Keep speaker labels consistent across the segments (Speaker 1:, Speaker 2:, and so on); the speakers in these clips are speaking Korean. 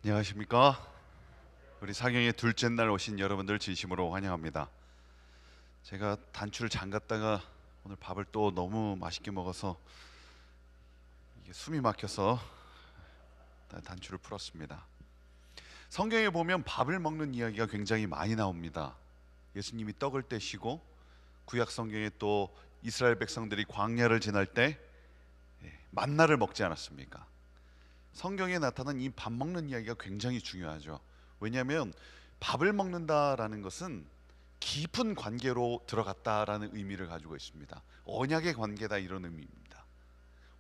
Speaker 1: 안녕하십니까? 우리 사경의 둘째 날 오신 여러분들 진심으로 환영합니다. 제가 단추를 잠갔다가 오늘 밥을 또 너무 맛있게 먹어서 이게 숨이 막혀서 단추를 풀었습니다. 성경에 보면 밥을 먹는 이야기가 굉장히 많이 나옵니다. 예수님이 떡을 떼시고 구약 성경에 또 이스라엘 백성들이 광야를 지날 때 만나를 먹지 않았습니까? 성경에 나타난 이 밥 먹는 이야기가 굉장히 중요하죠. 왜냐하면 밥을 먹는다라는 것은 깊은 관계로 들어갔다라는 의미를 가지고 있습니다. 언약의 관계다, 이런 의미입니다.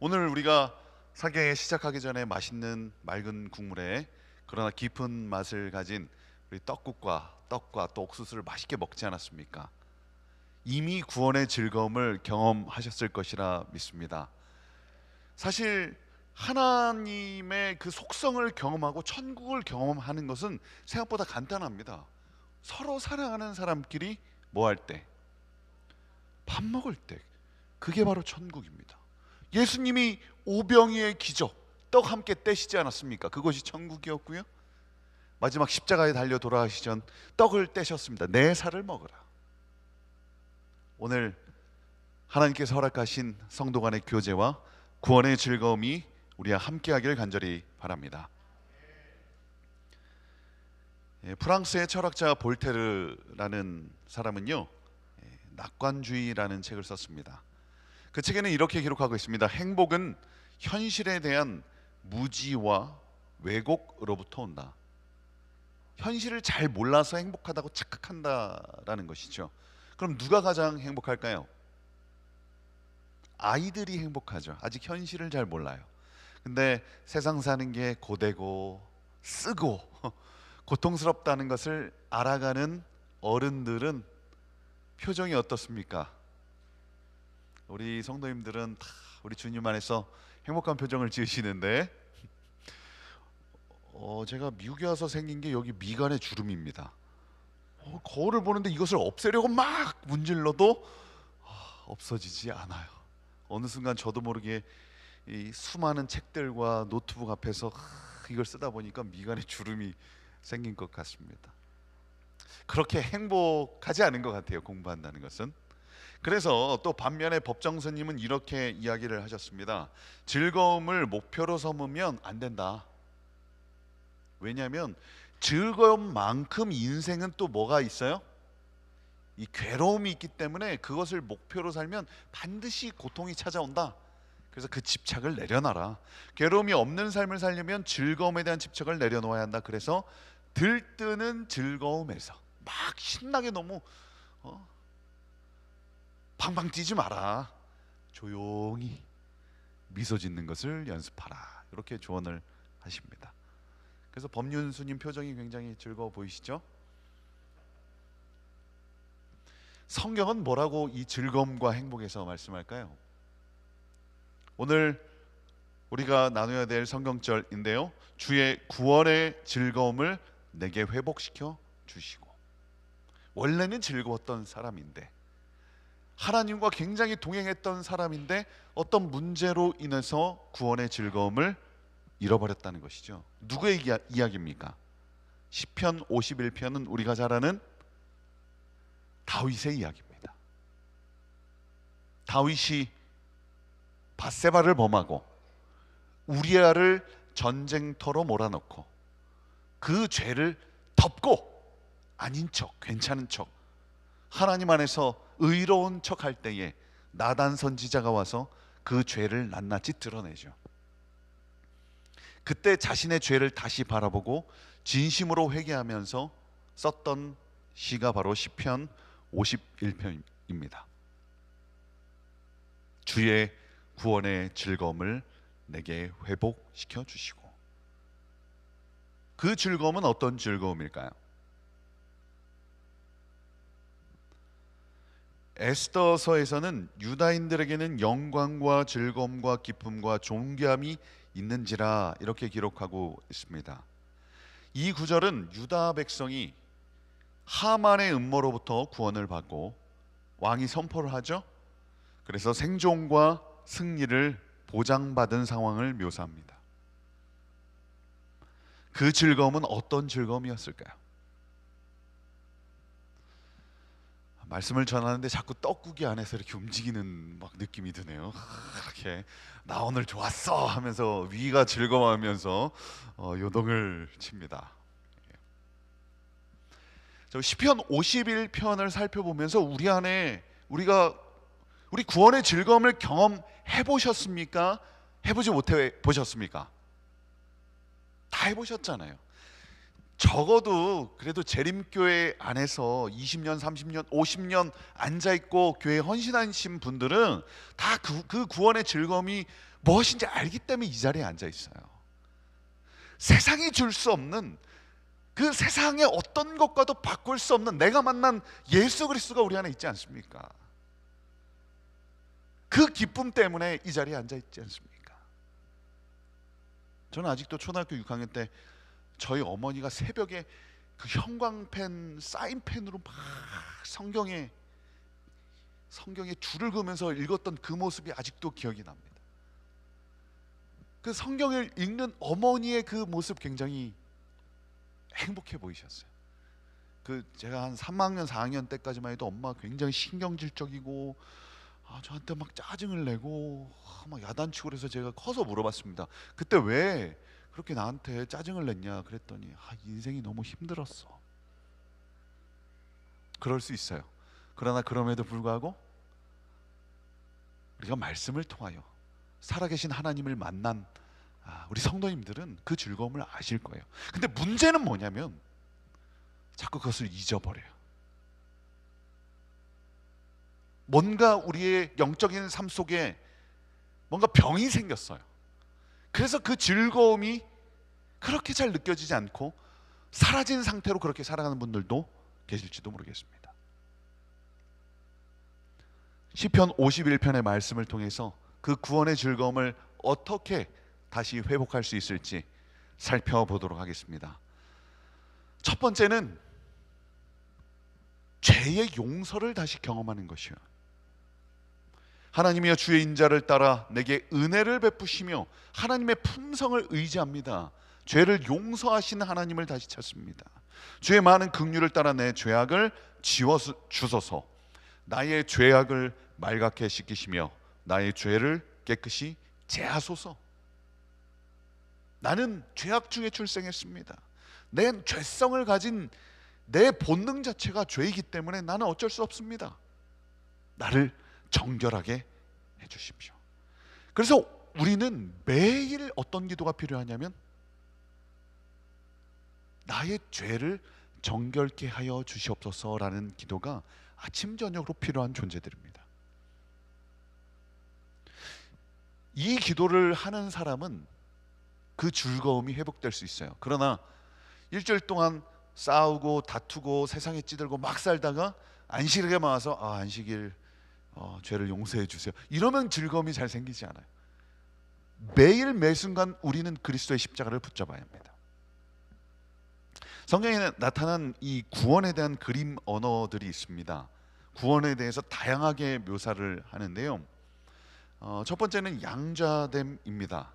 Speaker 1: 오늘 우리가 사경에 시작하기 전에 맛있는 맑은 국물에 그러나 깊은 맛을 가진 우리 떡과 또 옥수수를 맛있게 먹지 않았습니까? 이미 구원의 즐거움을 경험하셨을 것이라 믿습니다. 사실 하나님의 그 속성을 경험하고 천국을 경험하는 것은 생각보다 간단합니다. 서로 사랑하는 사람끼리 뭐 할 때? 밥 먹을 때. 그게 바로 천국입니다. 예수님이 오병이의 기적, 떡 함께 떼시지 않았습니까? 그것이 천국이었고요. 마지막 십자가에 달려 돌아가시기 전 떡을 떼셨습니다. 내 살을 먹으라. 오늘 하나님께서 허락하신 성도 간의 교제와 구원의 즐거움이 우리와 함께하기를 간절히 바랍니다. 프랑스의 철학자 볼테르라는 사람은요, 낙관주의라는 책을 썼습니다. 그 책에는 이렇게 기록하고 있습니다. 행복은 현실에 대한 무지와 왜곡으로부터 온다. 현실을 잘 몰라서 행복하다고 착각한다라는 것이죠. 그럼 누가 가장 행복할까요? 아이들이 행복하죠. 아직 현실을 잘 몰라요. 근데 세상 사는 게 고되고 쓰고 고통스럽다는 것을 알아가는 어른들은 표정이 어떻습니까? 우리 성도님들은 다 우리 주님 안에서 행복한 표정을 지으시는데 제가 미국에 와서 생긴 게 여기 미간에 주름입니다. 거울을 보는데 이것을 없애려고 막 문질러도 없어지지 않아요. 어느 순간 저도 모르게 이 수많은 책들과 노트북 앞에서 이걸 쓰다 보니까 미간에 주름이 생긴 것 같습니다. 그렇게 행복하지 않은 것 같아요, 공부한다는 것은. 그래서 또 반면에 법정스님은 이렇게 이야기를 하셨습니다. 즐거움을 목표로 삼으면 안 된다. 왜냐하면 즐거움만큼 인생은 또 뭐가 있어요? 이 괴로움이 있기 때문에 그것을 목표로 살면 반드시 고통이 찾아온다. 그래서 그 집착을 내려놔라. 괴로움이 없는 삶을 살려면 즐거움에 대한 집착을 내려놓아야 한다. 그래서 들뜨는 즐거움에서 막 신나게 너무 팡팡 뛰지 마라. 조용히 미소 짓는 것을 연습하라. 이렇게 조언을 하십니다. 그래서 법륜스님 표정이 굉장히 즐거워 보이시죠? 성경은 뭐라고 이 즐거움과 행복에서 말씀할까요? 오늘 우리가 나누어야 될 성경절인데요, 주의 구원의 즐거움을 내게 회복시켜 주시고. 원래는 즐거웠던 사람인데, 하나님과 굉장히 동행했던 사람인데 어떤 문제로 인해서 구원의 즐거움을 잃어버렸다는 것이죠. 누구의 이야기입니까? 시편 51편은 우리가 잘 아는 다윗의 이야기입니다. 다윗이 밧세바를 범하고 우리아를 전쟁터로 몰아넣고 그 죄를 덮고 아닌 척, 괜찮은 척, 하나님 안에서 의로운 척 할 때에 나단 선지자가 와서 그 죄를 낱낱이 드러내죠. 그때 자신의 죄를 다시 바라보고 진심으로 회개하면서 썼던 시가 바로 시편 51편입니다. 주의 구원의 즐거움을 내게 회복시켜 주시고. 그 즐거움은 어떤 즐거움일까요? 에스더서에서는 유다인들에게는 영광과 즐거움과 기쁨과 존귀함이 있는지라 이렇게 기록하고 있습니다. 이 구절은 유다 백성이 하만의 음모로부터 구원을 받고 왕이 선포를 하죠. 그래서 생존과 승리를 보장받은 상황을 묘사합니다. 그 즐거움은 어떤 즐거움이었을까요? 말씀을 전하는데 자꾸 떡국이 안에서 이렇게 움직이는 막 느낌이 드네요. 이렇게 나 오늘 좋았어 하면서 위가 즐거워하면서 요동을 칩니다. 시편 51편을 살펴보면서 우리 안에 우리 구원의 즐거움을 경험해 보셨습니까? 해보지 못해 보셨습니까? 다 해보셨잖아요. 적어도 그래도 재림교회 안에서 20년, 30년, 50년 앉아있고 교회에 헌신하신 분들은 다 그 구원의 즐거움이 무엇인지 알기 때문에 이 자리에 앉아있어요. 세상이 줄 수 없는, 그 세상의 어떤 것과도 바꿀 수 없는 내가 만난 예수 그리스도가 우리 안에 있지 않습니까? 그 기쁨 때문에 이 자리에 앉아있지 않습니까? 저는 아직도 초등학교 6학년 때 저희 어머니가 새벽에 그 형광펜, 사인펜으로 막 성경에 줄을 그으면서 읽었던 그 모습이 아직도 기억이 납니다. 그 성경을 읽는 어머니의 그 모습 굉장히 행복해 보이셨어요. 제가 한 3학년, 4학년 때까지만 해도 엄마가 굉장히 신경질적이고 저한테 막 짜증을 내고 막 야단치고 그래서 제가 커서 물어봤습니다. 그때 왜 그렇게 나한테 짜증을 냈냐 그랬더니 인생이 너무 힘들었어. 그럴 수 있어요. 그러나 그럼에도 불구하고 우리가 말씀을 통하여 살아계신 하나님을 만난 우리 성도님들은 그 즐거움을 아실 거예요. 근데 문제는 뭐냐면 자꾸 그것을 잊어버려요. 뭔가 우리의 영적인 삶 속에 뭔가 병이 생겼어요. 그래서 그 즐거움이 그렇게 잘 느껴지지 않고 사라진 상태로 그렇게 살아가는 분들도 계실지도 모르겠습니다. 시편 51편의 말씀을 통해서 그 구원의 즐거움을 어떻게 다시 회복할 수 있을지 살펴보도록 하겠습니다. 첫 번째는 죄의 용서를 다시 경험하는 것이요. 하나님이여 주의 인자를 따라 내게 은혜를 베푸시며 하나님의 품성을 의지합니다. 죄를 용서하시는 하나님을 다시 찾습니다. 주의 많은 긍휼을 따라 내 죄악을 지워 주소서. 나의 죄악을 말갛게 씻기시며 나의 죄를 깨끗이 제하소서. 나는 죄악 중에 출생했습니다. 내 죄성을 가진 내 본능 자체가 죄이기 때문에 나는 어쩔 수 없습니다. 나를 정결하게 해주십시오. 그래서 우리는 매일 어떤 기도가 필요하냐면 나의 죄를 정결케 하여 주시옵소서라는 기도가 아침 저녁으로 필요한 존재들입니다. 이 기도를 하는 사람은 그 즐거움이 회복될 수 있어요. 그러나 일주일 동안 싸우고 다투고 세상에 찌들고 막 살다가 안식일에만 와서 안식일 죄를 용서해 주세요 이러면 즐거움이 잘 생기지 않아요. 매일 매순간 우리는 그리스도의 십자가를 붙잡아야 합니다. 성경에 나타난 이 구원에 대한 그림 언어들이 있습니다. 구원에 대해서 다양하게 묘사를 하는데요. 첫 번째는 양자됨입니다.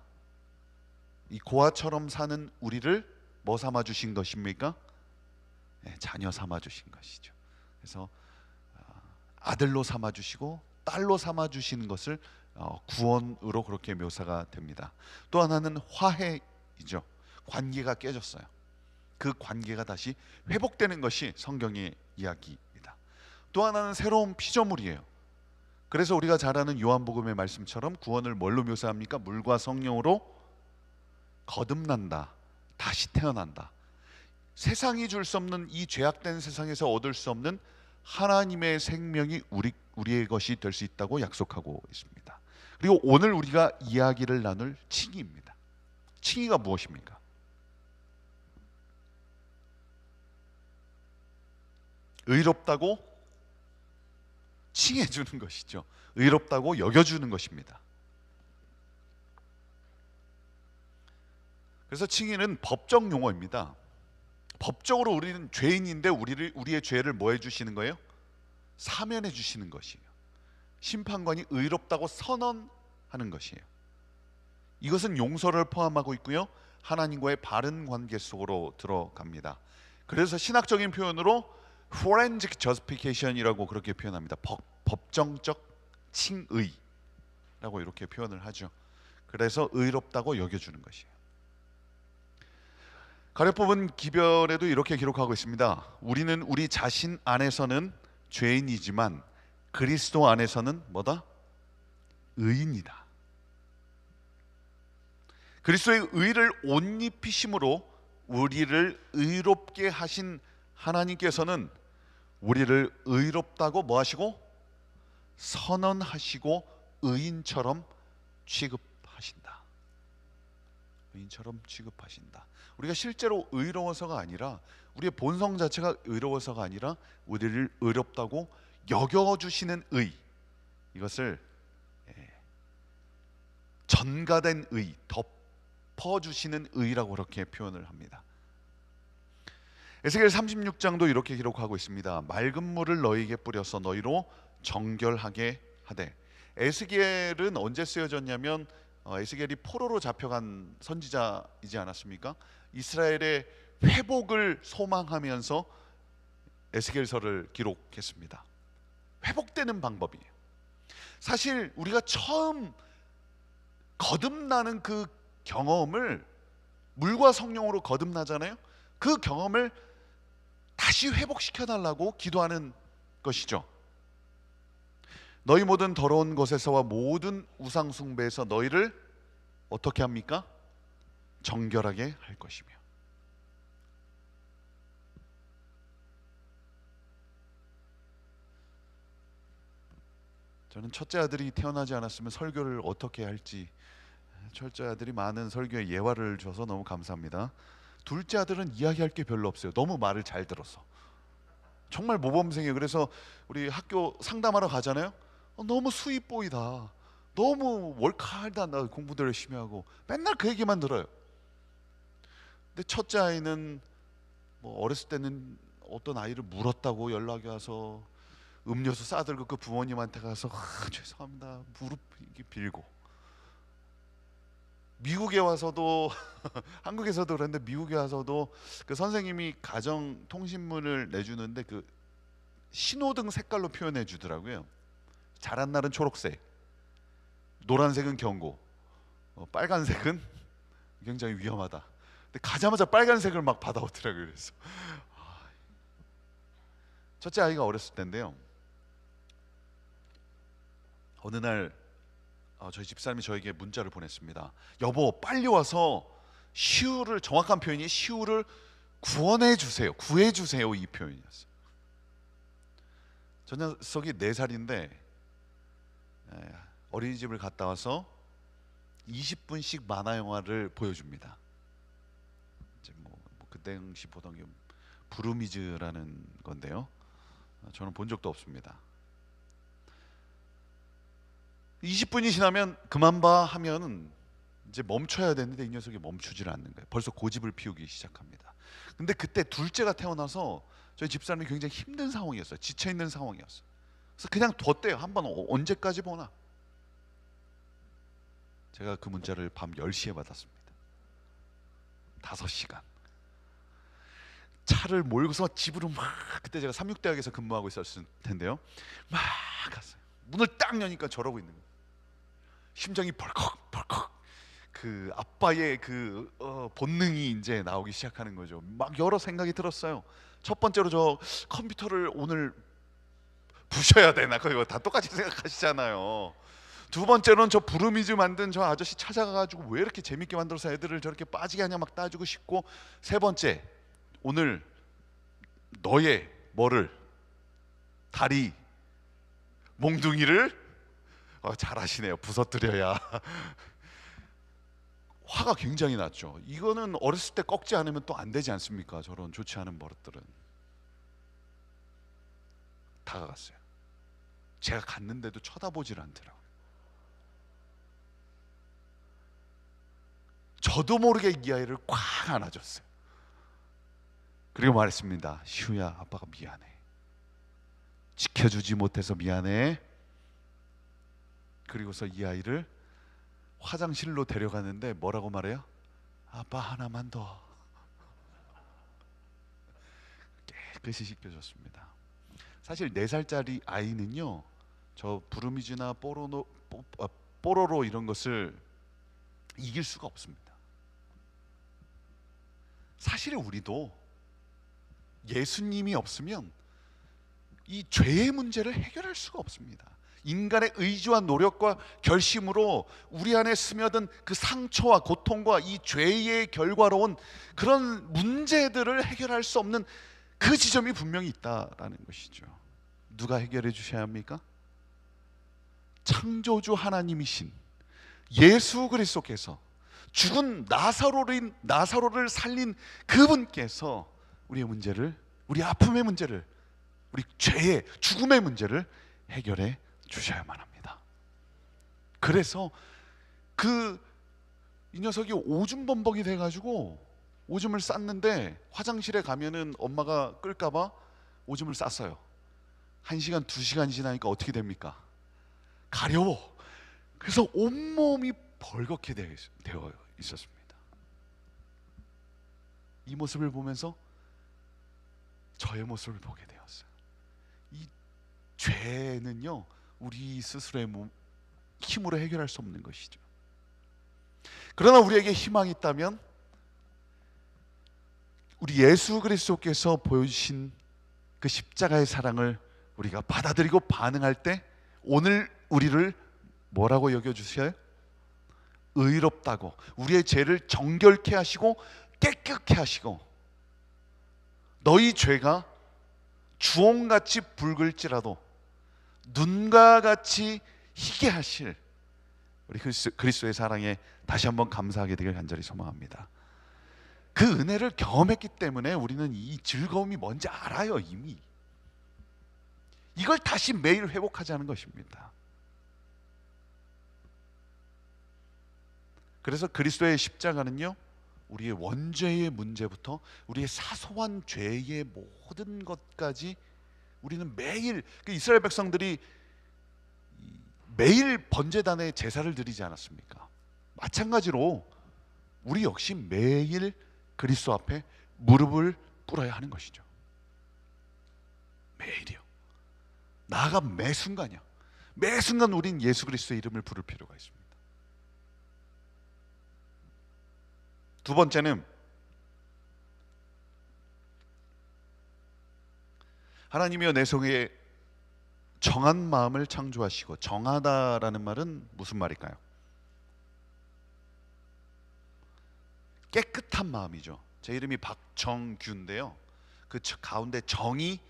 Speaker 1: 이 고아처럼 사는 우리를 뭐 삼아 주신 것입니까? 자녀 삼아 주신 것이죠. 그래서 아들로 삼아 주시고 딸로 삼아 주시는 것을 구원으로 그렇게 묘사가 됩니다. 또 하나는 화해이죠. 관계가 깨졌어요. 그 관계가 다시 회복되는 것이 성경의 이야기입니다. 또 하나는 새로운 피조물이에요. 그래서 우리가 잘 아는 요한복음의 말씀처럼 구원을 뭘로 묘사합니까? 물과 성령으로 거듭난다, 다시 태어난다. 세상이 줄 수 없는 이 죄악된 세상에서 얻을 수 없는 하나님의 생명이 우리의 것이 될 수 있다고 약속하고 있습니다. 그리고 오늘 우리가 이야기를 나눌 칭의입니다. 칭의가 무엇입니까? 의롭다고 칭해 주는 것이죠. 의롭다고 여겨주는 것입니다. 그래서 칭의는 법적 용어입니다. 법적으로 우리는 죄인인데 우리의 죄를 뭐 해주시는 거예요? 사면해 주시는 것이에요. 심판관이 의롭다고 선언하는 것이에요. 이것은 용서를 포함하고 있고요, 하나님과의 바른 관계 속으로 들어갑니다. 그래서 신학적인 표현으로 forensic justification이라고 그렇게 표현합니다. 법정적 칭의라고 이렇게 표현을 하죠. 그래서 의롭다고 여겨주는 것이에요. 가려뽑은 기별에도 이렇게 기록하고 있습니다. 우리는 우리 자신 안에서는 죄인이지만 그리스도 안에서는 뭐다? 의인이다. 그리스도의 의를 옷 입히심으로 우리를 의롭게 하신 하나님께서는 우리를 의롭다고 뭐 하시고? 선언하시고 의인처럼 취급하신다. 의인처럼 취급하신다. 우리가 실제로 의로워서가 아니라, 우리의 본성 자체가 의로워서가 아니라 우리를 의롭다고 여겨주시는 의, 이것을 전가된 의, 덮어주시는 의라고 그렇게 표현을 합니다. 에스겔 36장도 이렇게 기록하고 있습니다. 맑은 물을 너희에게 뿌려서 너희로 정결하게 하되. 에스겔은 언제 쓰여졌냐면 에스겔이 포로로 잡혀간 선지자이지 않았습니까? 이스라엘의 회복을 소망하면서 에스겔서를 기록했습니다. 회복되는 방법이에요. 사실 우리가 처음 거듭나는 그 경험을, 물과 성령으로 거듭나잖아요. 그 경험을 다시 회복시켜 달라고 기도하는 것이죠. 너희 모든 더러운 것에서와 모든 우상 숭배에서 너희를 어떻게 합니까? 정결하게 할 것이며. 저는 첫째 아들이 태어나지 않았으면 설교를 어떻게 할지, 첫째 아들이 많은 설교에 예화를 줘서 너무 감사합니다. 둘째 아들은 이야기할 게 별로 없어요. 너무 말을 잘 들었어. 정말 모범생이에요. 그래서 우리 학교 상담하러 가잖아요. 너무 스윗 보이다, 너무 월카하다, 나 공부도 열심히 하고, 맨날 그 얘기만 들어요. 근데 첫째 아이는 뭐 어렸을 때는 어떤 아이를 물었다고 연락이 와서 음료수 싸들고 그 부모님한테 가서 죄송합니다 무릎 빌고, 미국에 와서도 한국에서도 그런데 미국에 와서도 그 선생님이 가정 통신문을 내주는데 그 신호등 색깔로 표현해 주더라고요. 잘한 날은 초록색, 노란색은 경고, 빨간색은 굉장히 위험하다. 근데 가자마자 빨간색을 막 받아오더라고요. 그래서 첫째 아이가 어렸을 때인데요, 어느 날 저희 집사람이 저에게 문자를 보냈습니다. 여보, 빨리 와서 시우를, 정확한 표현이 시우를 구원해 주세요, 구해 주세요, 이 표현이었어요. 저 녀석이 4살인데 어린이집을 갔다 와서 20분씩 만화 영화를 보여줍니다. 이제 그때 당시 보던 게 부르미즈라는 건데요, 저는 본 적도 없습니다. 20분이 지나면 그만 봐 하면 이제 멈춰야 되는데 이 녀석이 멈추질 않는 거예요. 벌써 고집을 피우기 시작합니다. 근데 그때 둘째가 태어나서 저희 집사람이 굉장히 힘든 상황이었어요. 지쳐있는 상황이었어요. 그래서 그냥 뒀대요. 한번 언제까지 보나. 제가 그 문자를 밤 10시에 받았습니다. 5시간 차를 몰고서 집으로 막, 그때 제가 삼육대학에서 근무하고 있었을 텐데요, 막 갔어요. 문을 딱 여니까 저러고 있는 거예요. 심장이 벌컥벌컥, 그 아빠의 그 본능이 이제 나오기 시작하는 거죠. 막 여러 생각이 들었어요. 첫 번째로, 저 컴퓨터를 오늘 부셔야 되나, 그거 다 똑같이 생각하시잖아요. 두 번째로는 저 부르미즈 만든 저 아저씨 찾아가가지고 왜 이렇게 재밌게 만들어서 애들을 저렇게 빠지게 하냐 막 따지고 싶고, 세 번째, 오늘 너의 뭐를, 다리 몽둥이를 잘하시네요, 부서뜨려야. 화가 굉장히 났죠. 이거는 어렸을 때 꺾지 않으면 또 안 되지 않습니까? 저런 좋지 않은 버릇들은. 다가갔어요. 제가 갔는데도 쳐다보질 않더라고요. 저도 모르게 이 아이를 꽉 안아줬어요. 그리고 말했습니다. 시우야, 아빠가 미안해. 지켜주지 못해서 미안해. 그리고서 이 아이를 화장실로 데려가는데 뭐라고 말해요? 아빠 하나만 더. 깨끗이 씻겨줬습니다. 사실 4살짜리 아이는요, 저 부르미즈나 뽀로로 이런 것을 이길 수가 없습니다. 사실 우리도 예수님이 없으면 이 죄의 문제를 해결할 수가 없습니다. 인간의 의지와 노력과 결심으로 우리 안에 스며든 그 상처와 고통과 이 죄의 결과로 온 그런 문제들을 해결할 수 없는 그 지점이 분명히 있다라는 것이죠. 누가 해결해 주셔야 합니까? 창조주 하나님이신 예수 그리스도께서, 죽은 나사로를 살린 그분께서 우리의 문제를, 우리 아픔의 문제를, 우리 죄의 죽음의 문제를 해결해 주셔야만 합니다. 그래서 이 녀석이 오줌 범벅이 돼가지고 오줌을 쌌는데, 화장실에 가면은 엄마가 끌까봐 오줌을 쌌어요. 1시간 2시간 지나니까 어떻게 됩니까? 가려워. 그래서 온몸이 벌겋게 되어 있었습니다. 이 모습을 보면서 저의 모습을 보게 되었어요. 이 죄는요, 우리 스스로의 힘으로 해결할 수 없는 것이죠. 그러나 우리에게 희망이 있다면, 우리 예수 그리스도께서 보여주신 그 십자가의 사랑을 우리가 받아들이고 반응할 때, 오늘 우리를 뭐라고 여겨주셔요? 의롭다고, 우리의 죄를 정결케 하시고 깨끗게 하시고, 너희 죄가 주홍같이 붉을지라도 눈과 같이 희게 하실 우리 그리스도의 사랑에 다시 한번 감사하게 되길 간절히 소망합니다. 그 은혜를 경험했기 때문에 우리는 이 즐거움이 뭔지 알아요. 이미 이걸 다시 매일 회복하자는 것입니다. 그래서 그리스도의 십자가는요, 우리의 원죄의 문제부터 우리의 사소한 죄의 모든 것까지 우리는 매일, 그 이스라엘 백성들이 매일 번제단에 제사를 드리지 않았습니까? 마찬가지로 우리 역시 매일 그리스도 앞에 무릎을 꿇어야 하는 것이죠. 매일이요. 나아가 매 순간이요. 매 순간 우린 예수 그리스도의 이름을 부를 필요가 있습니다. 두 번째는, 하나님이여 내 속에 정한 마음을 창조하시고. 정하다라는 말은 무슨 말일까요? 깨끗한 마음이죠. 제 이름이 박정규인데요, 그 가운데 정이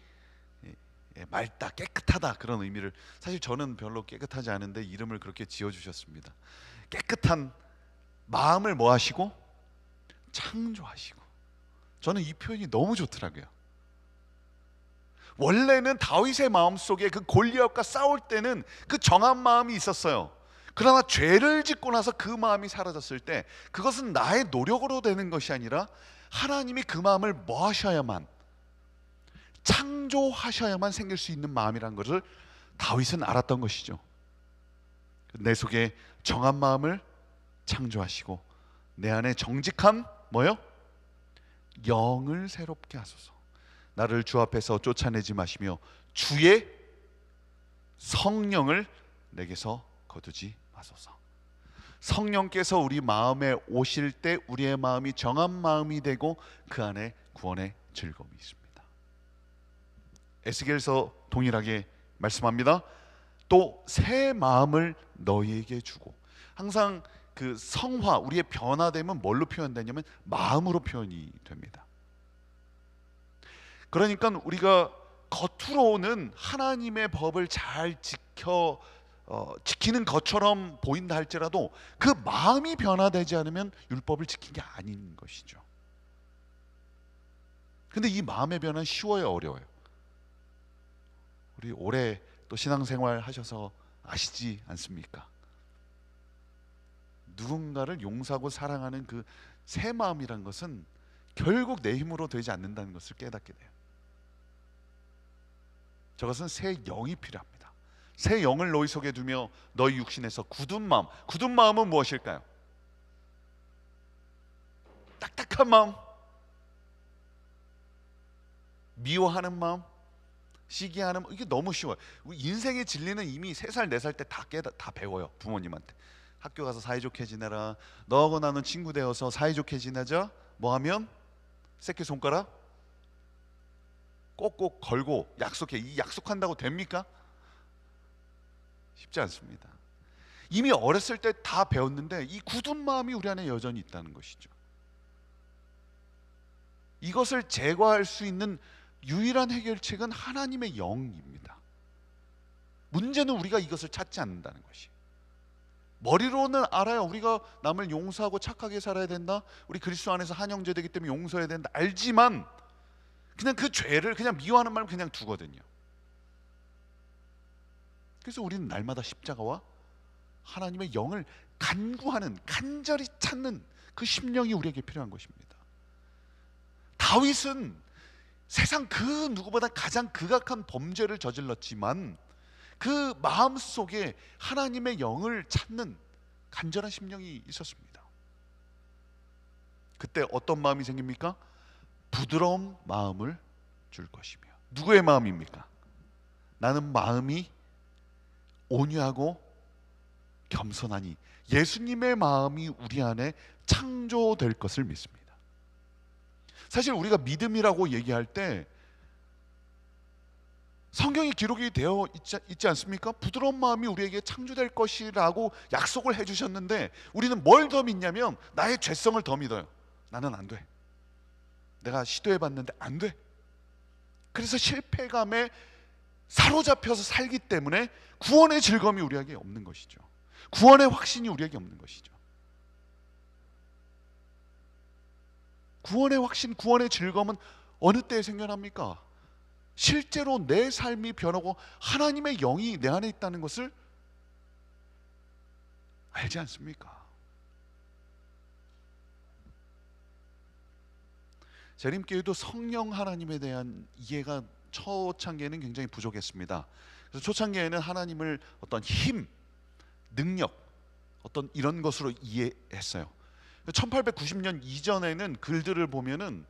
Speaker 1: 맑다, 깨끗하다, 그런 의미를, 사실 저는 별로 깨끗하지 않은데 이름을 그렇게 지어주셨습니다. 깨끗한 마음을 뭐 하시고? 창조하시고. 저는 이 표현이 너무 좋더라고요. 원래는 다윗의 마음속에 그 골리앗과 싸울 때는 그 정한 마음이 있었어요. 그러나 죄를 짓고 나서 그 마음이 사라졌을 때, 그것은 나의 노력으로 되는 것이 아니라 하나님이 그 마음을 뭐 하셔야만, 창조하셔야만 생길 수 있는 마음이란 것을 다윗은 알았던 것이죠. 내 속에 정한 마음을 창조하시고 내 안에 정직한 뭐요? 영을 새롭게 하소서. 나를 주 앞에서 쫓아내지 마시며 주의 성령을 내게서 거두지 마소서. 성령께서 우리 마음에 오실 때 우리의 마음이 정한 마음이 되고 그 안에 구원의 즐거움이 있습니다. 에스겔서 동일하게 말씀합니다. 또 새 마음을 너희에게 주고. 항상 그 성화, 우리의 변화됨은 뭘로 표현되냐면 마음으로 표현이 됩니다. 그러니까 우리가 겉으로는 하나님의 법을 잘 지키는 것처럼 보인다 할지라도 그 마음이 변화되지 않으면 율법을 지킨 게 아닌 것이죠. 근데 이 마음의 변화는 쉬워요, 어려워요? 우리 오래 또 신앙생활 하셔서 아시지 않습니까? 누군가를 용서하고 사랑하는 그 새 마음이란 것은 결국 내 힘으로 되지 않는다는 것을 깨닫게 돼요. 저것은 새 영이 필요합니다. 새 영을 너희 속에 두며 너희 육신에서 굳은 마음. 굳은 마음은 무엇일까요? 악한 마음, 미워하는 마음, 시기하는 마음, 이게 너무 쉬워요. 인생의 진리는 이미 3살 4살 때 다 배워요. 부모님한테 학교 가서 사이좋게 지내라, 너하고 나는 친구 되어서 사이좋게 지내자. 뭐 하면 새끼손가락 꼭꼭 걸고 약속해. 이 약속한다고 됩니까? 쉽지 않습니다. 이미 어렸을 때 다 배웠는데 이 굳은 마음이 우리 안에 여전히 있다는 것이죠. 이것을 제거할 수 있는 유일한 해결책은 하나님의 영입니다. 문제는 우리가 이것을 찾지 않는다는 것이. 머리로는 알아요. 우리가 남을 용서하고 착하게 살아야 된다, 우리 그리스도 안에서 한 형제 되기 때문에 용서해야 된다, 알지만 그냥 그 죄를 그냥 미워하는 마음 그냥 두거든요. 그래서 우리는 날마다 십자가와 하나님의 영을 간구하는, 간절히 찾는 그 심령이 우리에게 필요한 것입니다. 다윗은 세상 그 누구보다 가장 극악한 범죄를 저질렀지만 그 마음 속에 하나님의 영을 찾는 간절한 심령이 있었습니다. 그때 어떤 마음이 생깁니까? 부드러운 마음을 줄 것이며. 누구의 마음입니까? 나는 마음이 온유하고 겸손하니, 예수님의 마음이 우리 안에 창조될 것을 믿습니다. 사실 우리가 믿음이라고 얘기할 때 성경이 기록이 되어 있지 않습니까? 부드러운 마음이 우리에게 창조될 것이라고 약속을 해주셨는데 우리는 뭘 더 믿냐면 나의 죄성을 더 믿어요. 나는 안 돼, 내가 시도해봤는데 안 돼. 그래서 실패감에 사로잡혀서 살기 때문에 구원의 즐거움이 우리에게 없는 것이죠. 구원의 확신이 우리에게 없는 것이죠. 구원의 확신, 구원의 즐거움은 어느 때에 생겨납니까? 실제로 내 삶이 변하고 하나님의 영이 내 안에 있다는 것을 알지 않습니까? 재림교회도 성령 하나님에 대한 이해가 초창기에는 굉장히 부족했습니다. 그래서 초창기에는 하나님을 어떤 힘, 능력, 어떤 이런 것으로 이해했어요. 1890년 이전에는 글들을 보면은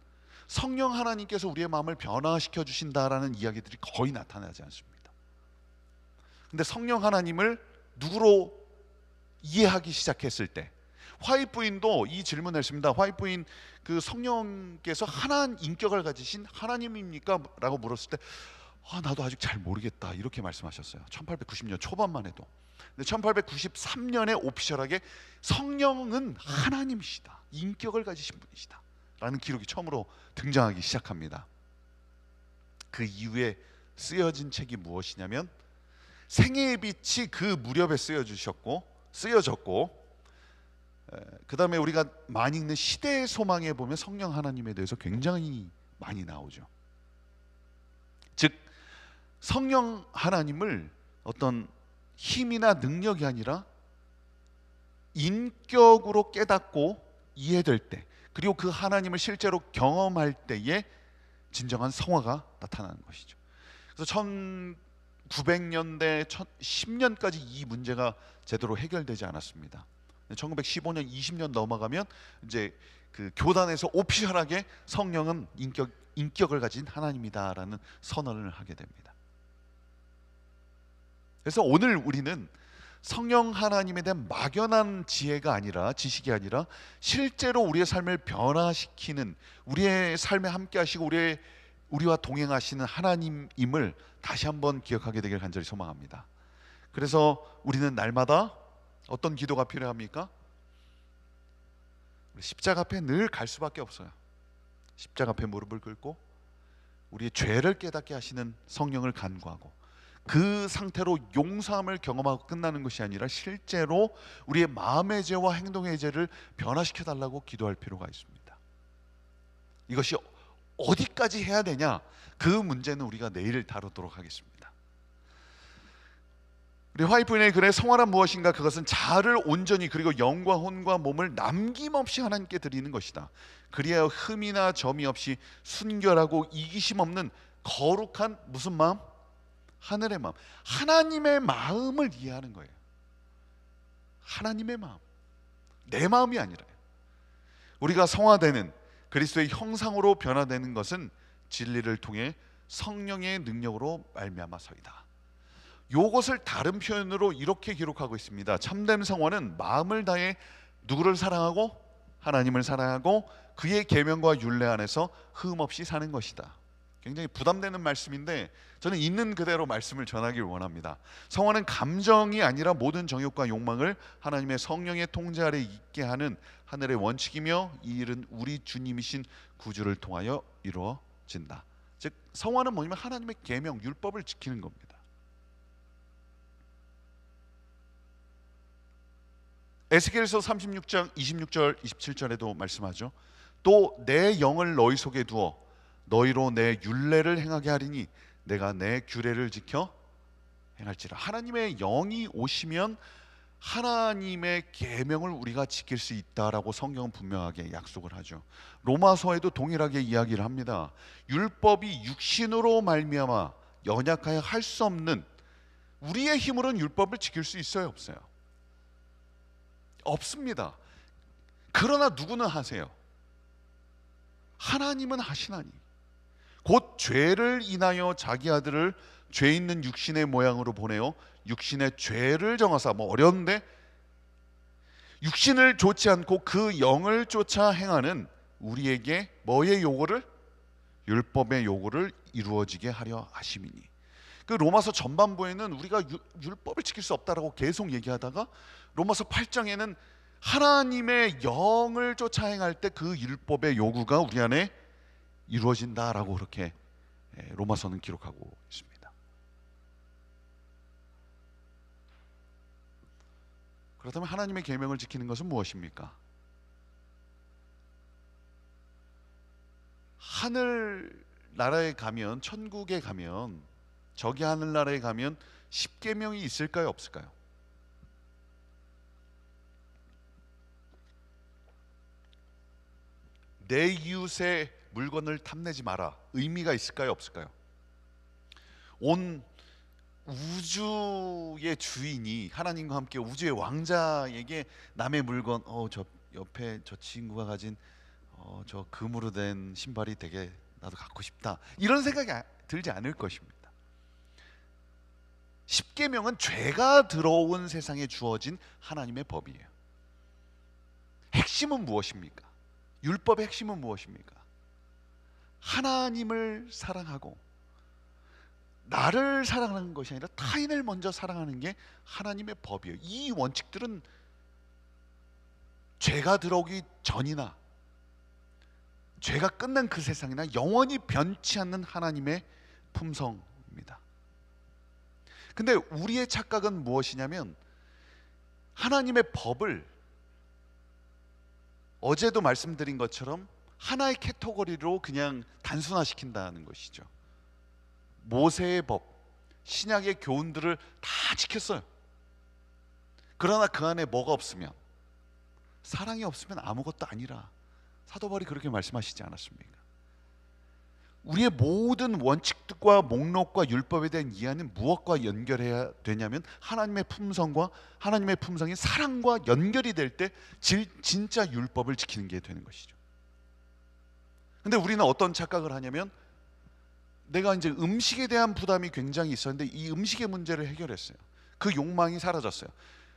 Speaker 1: 성령 하나님께서 우리의 마음을 변화시켜 주신다라는 이야기들이 거의 나타나지 않습니다. 근데 성령 하나님을 누구로 이해하기 시작했을 때, 화이트 부인도 이 질문을 했습니다. 화이트 부인, 그 성령께서 하나님 인격을 가지신 하나님입니까? 라고 물었을 때 나도 아직 잘 모르겠다, 이렇게 말씀하셨어요. 1890년 초반만 해도. 근데 1893년에 오피셜하게 성령은 하나님이시다, 인격을 가지신 분이시다 라는 기록이 처음으로 등장하기 시작합니다. 그 이후에 쓰여진 책이 무엇이냐면 생애의 빛이 그 무렵에 쓰여졌고, 그 다음에 우리가 많이 읽는 시대의 소망에 보면 성령 하나님에 대해서 굉장히 많이 나오죠. 즉 성령 하나님을 어떤 힘이나 능력이 아니라 인격으로 깨닫고 이해될 때, 그리고 그 하나님을 실제로 경험할 때에 진정한 성화가 나타나는 것이죠. 그래서 1900년대 10년까지 이 문제가 제대로 해결되지 않았습니다. 1915년 20년 넘어가면 이제 그 교단에서 오피셜하게 성령은 인격을 가진 하나님이다라는 선언을 하게 됩니다. 그래서 오늘 우리는 성령 하나님에 대한 막연한 지식이 아니라 실제로 우리의 삶을 변화시키는, 우리의 삶에 함께 하시고 우리와 동행하시는 하나님임을 다시 한번 기억하게 되길 간절히 소망합니다. 그래서 우리는 날마다 어떤 기도가 필요합니까? 십자가 앞에 늘 갈 수밖에 없어요. 십자가 앞에 무릎을 꿇고 우리의 죄를 깨닫게 하시는 성령을 간구하고, 그 상태로 용서함을 경험하고 끝나는 것이 아니라 실제로 우리의 마음의 죄와 행동의 죄를 변화시켜 달라고 기도할 필요가 있습니다. 이것이 어디까지 해야 되냐, 그 문제는 우리가 내일 다루도록 하겠습니다. 우리 화이트부인의 글에 성화란 무엇인가? 그것은 자아를 온전히, 그리고 영과 혼과 몸을 남김없이 하나님께 드리는 것이다. 그리하여 흠이나 점이 없이 순결하고 이기심 없는 거룩한 무슨 마음? 하늘의 마음, 하나님의 마음을 이해하는 거예요. 하나님의 마음, 내 마음이 아니라요. 우리가 성화되는 그리스도의 형상으로 변화되는 것은 진리를 통해 성령의 능력으로 말미암아서이다. 요것을 다른 표현으로 이렇게 기록하고 있습니다. 참된 성화는 마음을 다해 누구를 사랑하고 하나님을 사랑하고 그의 계명과 율례 안에서 흠 없이 사는 것이다. 굉장히 부담되는 말씀인데 저는 있는 그대로 말씀을 전하길 원합니다. 성화는 감정이 아니라 모든 정욕과 욕망을 하나님의 성령의 통제 아래 있게 하는 하늘의 원칙이며 이 일은 우리 주님이신 구주를 통하여 이루어진다. 즉 성화는 뭐냐면 하나님의 계명, 율법을 지키는 겁니다. 에스겔서 36장 26절 27절에도 말씀하죠. 또 내 영을 너희 속에 두어 너희로 내 율례를 행하게 하리니 내가 내 규례를 지켜 행할지라. 하나님의 영이 오시면 하나님의 계명을 우리가 지킬 수 있다라고 성경은 분명하게 약속을 하죠. 로마서에도 동일하게 이야기를 합니다. 율법이 육신으로 말미암아 연약하여 할 수 없는, 우리의 힘으로는 율법을 지킬 수 있어요, 없어요? 없습니다. 그러나 누구는 하세요. 하나님은 하시나니 곧 죄를 인하여 자기 아들을 죄 있는 육신의 모양으로 보내어 육신의 죄를 정하사, 뭐 어려운데, 육신을 좇지 않고 그 영을 쫓아 행하는 우리에게 뭐의 요구를? 율법의 요구를 이루어지게 하려 하심이니. 그 로마서 전반부에는 우리가 율법을 지킬 수 없다라고 계속 얘기하다가 로마서 8장에는 하나님의 영을 쫓아 행할 때 그 율법의 요구가 우리 안에 이루어진다라고 그렇게 로마서는 기록하고 있습니다. 그렇다면 하나님의 계명을 지키는 것은 무엇입니까? 하늘 나라에 가면, 천국에 가면, 저기 하늘나라에 가면 10계명이 있을까요, 없을까요? 내 이웃의 물건을 탐내지 마라, 의미가 있을까요, 없을까요? 온 우주의 주인이 하나님과 함께 우주의 왕자에게 남의 물건, 저 옆에 저 친구가 가진 저 금으로 된 신발이 되게 나도 갖고 싶다, 이런 생각이 들지 않을 것입니다. 십계명은 죄가 들어온 세상에 주어진 하나님의 법이에요. 핵심은 무엇입니까? 율법의 핵심은 무엇입니까? 하나님을 사랑하고 나를 사랑하는 것이 아니라 타인을 먼저 사랑하는 게 하나님의 법이에요. 이 원칙들은 죄가 들어오기 전이나 죄가 끝난 그 세상이나 영원히 변치 않는 하나님의 품성입니다. 근데 우리의 착각은 무엇이냐면 하나님의 법을 어제도 말씀드린 것처럼 하나의 카테고리로 그냥 단순화시킨다는 것이죠. 모세의 법, 신약의 교훈들을 다 지켰어요. 그러나 그 안에 뭐가 없으면, 사랑이 없으면 아무것도 아니라 사도 바울이 그렇게 말씀하시지 않았습니까? 우리의 모든 원칙과 목록과 율법에 대한 이해는 무엇과 연결해야 되냐면 하나님의 품성과, 하나님의 품성이 사랑과 연결이 될 때 진짜 율법을 지키는 게 되는 것이죠. 근데 우리는 어떤 착각을 하냐면, 내가 이제 음식에 대한 부담이 굉장히 있었는데 이 음식의 문제를 해결했어요. 그 욕망이 사라졌어요.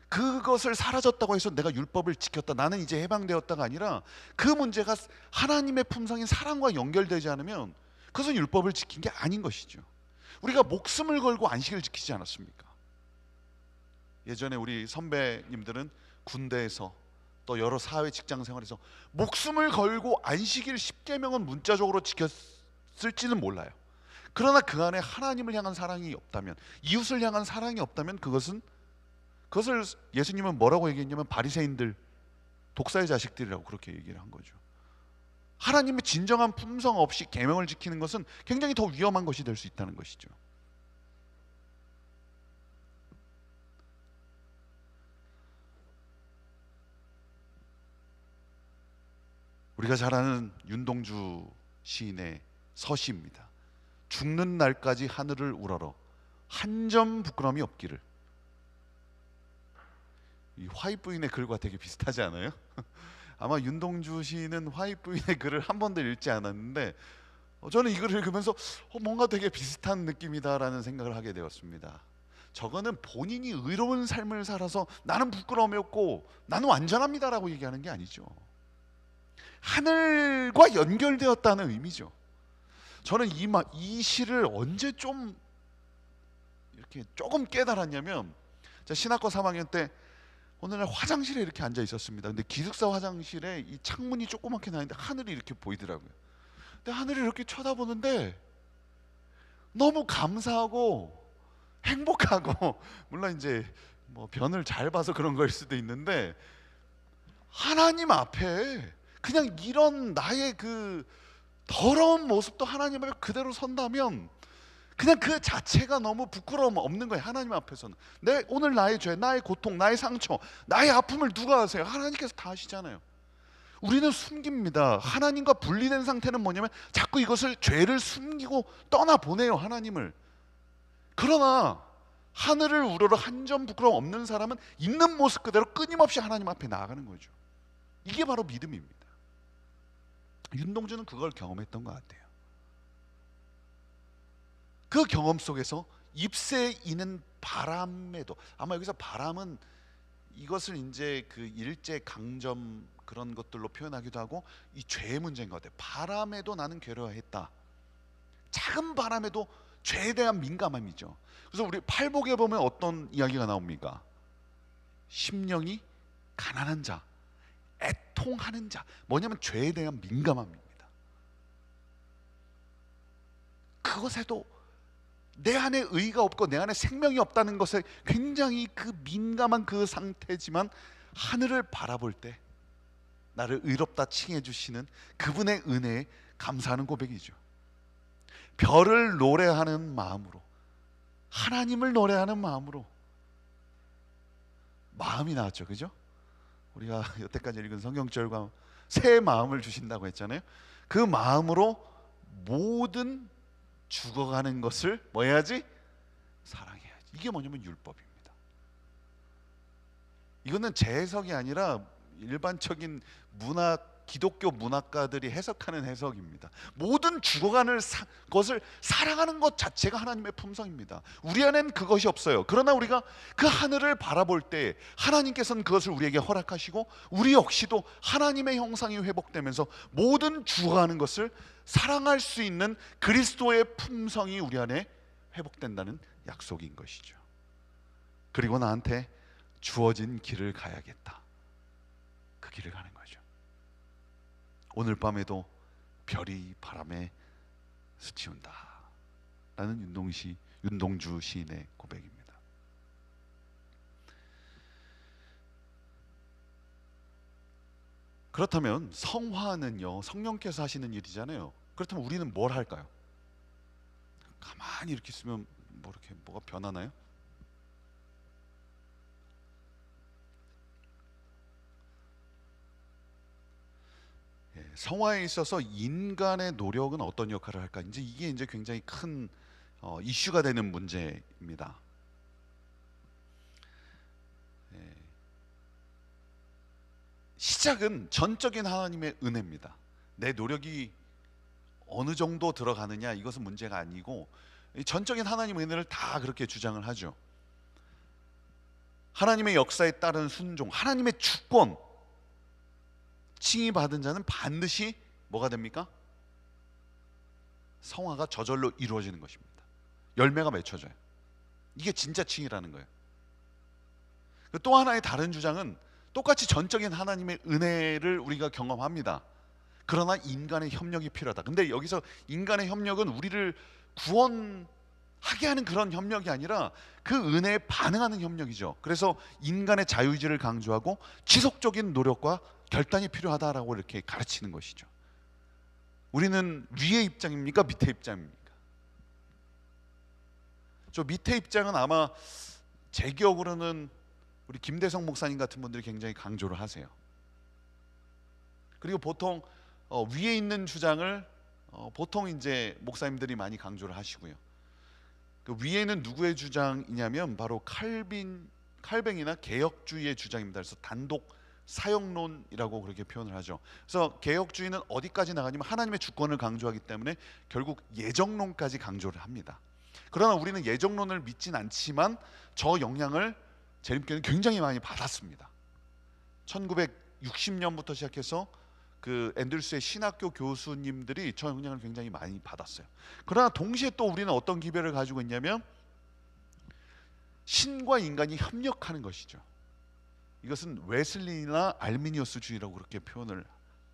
Speaker 1: 그것을 사라졌다고 해서 내가 율법을 지켰다, 나는 이제 해방되었다가 아니라, 그 문제가 하나님의 품성인 사랑과 연결되지 않으면 그것은 율법을 지킨 게 아닌 것이죠. 우리가 목숨을 걸고 안식을 지키지 않았습니까? 예전에 우리 선배님들은 군대에서 또 여러 사회 직장 생활에서 목숨을 걸고 안식일 10계명은 문자적으로 지켰을지는 몰라요. 그러나 그 안에 하나님을 향한 사랑이 없다면, 이웃을 향한 사랑이 없다면 그것을 예수님은 뭐라고 얘기했냐면 바리새인들, 독사의 자식들이라고 그렇게 얘기를 한 거죠. 하나님의 진정한 품성 없이 계명을 지키는 것은 굉장히 더 위험한 것이 될 수 있다는 것이죠. 우리가 잘 아는 윤동주 시인의 서시입니다. 죽는 날까지 하늘을 우러러 한 점 부끄러움이 없기를. 이 화이트 부인의 글과 되게 비슷하지 않아요? 아마 윤동주 씨는 화이트부인의 글을 한 번도 읽지 않았는데 저는 이 글을 읽으면서 뭔가 되게 비슷한 느낌이다라는 생각을 하게 되었습니다. 저거는 본인이 의로운 삶을 살아서 나는 부끄러움이 없고 나는 완전합니다라고 얘기하는 게 아니죠. 하늘과 연결되었다는 의미죠. 저는 이 시를 언제 좀 이렇게 조금 깨달았냐면, 제가 신학과 3학년 때 어느 날 화장실에 이렇게 앉아 있었습니다. 근데 기숙사 화장실에 이 창문이 조그맣게 나는데 하늘이 이렇게 보이더라고요. 근데 하늘을 이렇게 쳐다보는데 너무 감사하고 행복하고, 물론 이제 뭐 변을 잘 봐서 그런 거일 수도 있는데, 하나님 앞에 그냥 이런 나의 그 더러운 모습도 하나님 앞에 그대로 선다면 그냥 그 자체가 너무 부끄러움 없는 거예요. 하나님 앞에서는 오늘 나의 죄, 나의 고통, 나의 상처, 나의 아픔을 누가 아세요? 하나님께서 다 아시잖아요. 우리는 숨깁니다. 하나님과 분리된 상태는 뭐냐면 자꾸 이것을, 죄를 숨기고 떠나보내요, 하나님을. 그러나 하늘을 우러러 한 점 부끄러움 없는 사람은 있는 모습 그대로 끊임없이 하나님 앞에 나아가는 거죠. 이게 바로 믿음입니다. 윤동주는 그걸 경험했던 것 같아요. 그 경험 속에서 잎새에 이는 바람에도, 아마 여기서 바람은 이것을 이제 그 일제 강점 그런 것들로 표현하기도 하고 이 죄의 문제인 것 같아요. 바람에도 나는 괴로워했다. 작은 바람에도 죄에 대한 민감함이죠. 그래서 우리 팔복에 보면 어떤 이야기가 나옵니까? 심령이 가난한 자, 애통하는 자. 뭐냐면 죄에 대한 민감함입니다. 그것에도 내 안에 의가 없고 내 안에 생명이 없다는 것에 굉장히 그 민감한 그 상태지만, 하늘을 바라볼 때 나를 의롭다 칭해 주시는 그분의 은혜에 감사하는 고백이죠. 별을 노래하는 마음으로, 하나님을 노래하는 마음으로 마음이 나왔죠. 그죠? 우리가 여태까지 읽은 성경절과 새 마음을 주신다고 했잖아요. 그 마음으로 모든 죽어가는 것을 뭐 해야지? 사랑해야지. 이게 뭐냐면 율법입니다. 이거는 제 해석이 아니라 일반적인 기독교 문학가들이 해석하는 해석입니다. 모든 죽어가는 것을 사랑하는 것 자체가 하나님의 품성입니다. 우리 안엔 그것이 없어요. 그러나 우리가 그 하늘을 바라볼 때 하나님께서는 그것을 우리에게 허락하시고, 우리 역시도 하나님의 형상이 회복되면서 모든 죽어가는 것을 사랑할 수 있는 그리스도의 품성이 우리 안에 회복된다는 약속인 것이죠. 그리고 나한테 주어진 길을 가야겠다. 그 길을 가는 거죠. 오늘 밤에도 별이 바람에 스치운다 라는 윤동주 시인의 고백입니다. 그렇다면 성화는요, 성령께서 하시는 일이잖아요. 그렇다면 우리는 뭘 할까요? 가만히 이렇게 있으면 뭐가 변하나요? 성화에 있어서 인간의 노력은 어떤 역할을 할까? 이게 이제 굉장히 큰 이슈가 되는 문제입니다. 시작은 전적인 하나님의 은혜입니다. 내 노력이 어느 정도 들어가느냐, 이것은 문제가 아니고 전적인 하나님의 은혜를 다 그렇게 주장을 하죠. 하나님의 역사에 따른 순종, 하나님의 주권, 칭의 받은 자는 반드시 뭐가 됩니까? 성화가 저절로 이루어지는 것입니다. 열매가 맺혀져요. 이게 진짜 칭의라는 거예요. 또 하나의 다른 주장은 똑같이 전적인 하나님의 은혜를 우리가 경험합니다. 그러나 인간의 협력이 필요하다. 근데 여기서 인간의 협력은 우리를 구원하게 하는 그런 협력이 아니라 그 은혜에 반응하는 협력이죠. 그래서 인간의 자유의지를 강조하고 지속적인 노력과 결단이 필요하다라고 이렇게 가르치는 것이죠. 우리는 위의 입장입니까? 밑의 입장입니까? 저 밑의 입장은 아마 제 기억으로는 우리 김대성 목사님 같은 분들이 굉장히 강조를 하세요. 그리고 보통 위에 있는 주장을 보통 이제 목사님들이 많이 강조를 하시고요. 그 위에는 누구의 주장이냐면 바로 칼뱅이나 개혁주의의 주장입니다. 그래서 단독 사형론이라고 그렇게 표현을 하죠. 그래서 개혁주의는 어디까지 나가냐면 하나님의 주권을 강조하기 때문에 결국 예정론까지 강조를 합니다. 그러나 우리는 예정론을 믿진 않지만 저 영향을 재림교회는 굉장히 많이 받았습니다. 1960년부터 시작해서 그 앤드루스의 신학교 교수님들이 저 영향을 굉장히 많이 받았어요. 그러나 동시에 또 우리는 어떤 기별을 가지고 있냐면 신과 인간이 협력하는 것이죠. 이것은 웨슬리나 알미니우스주의라고 그렇게 표현을